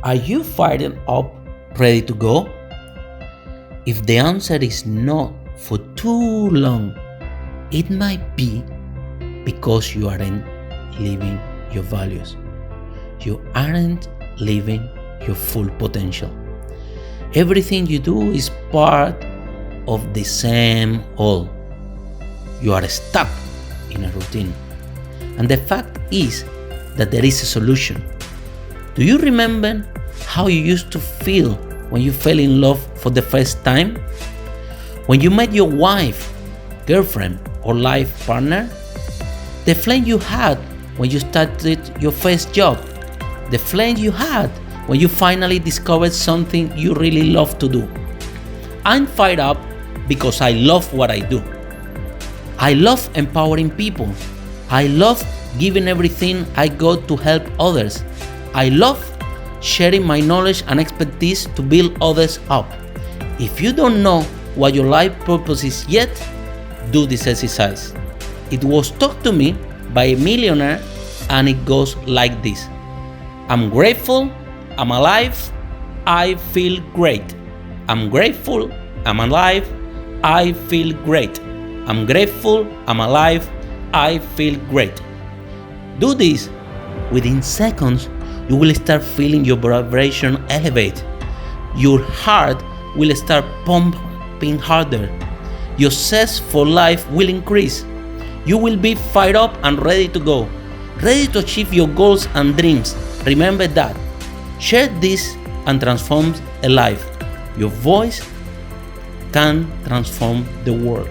Are you fired up, ready to go? If the answer is no for too long, it might be because you aren't living your values. You aren't living your full potential. Everything you do is part of the same all. You are stuck in a routine. And the fact is that there is a solution. Do you remember how you used to feel when you fell in love for the first time? When you met your wife, girlfriend, or life partner? The flame you had when you started your first job? The flame you had when you finally discovered something you really love to do? I'm fired up because I love what I do. I love empowering people. I love giving everything I got to help others. I love sharing my knowledge and expertise to build others up. If you don't know what your life purpose is yet, do this exercise. It was taught to me by a millionaire and it goes like this. I'm grateful, I'm alive, I feel great. I'm grateful, I'm alive, I feel great. I'm grateful, I'm alive, I feel great. Do this. Within seconds, you will start feeling your vibration elevate. Your heart will start pumping harder. Your zest for life will increase. You will be fired up and ready to go, ready to achieve your goals and dreams. Remember that. Share this and transform a life. Your voice can transform the world.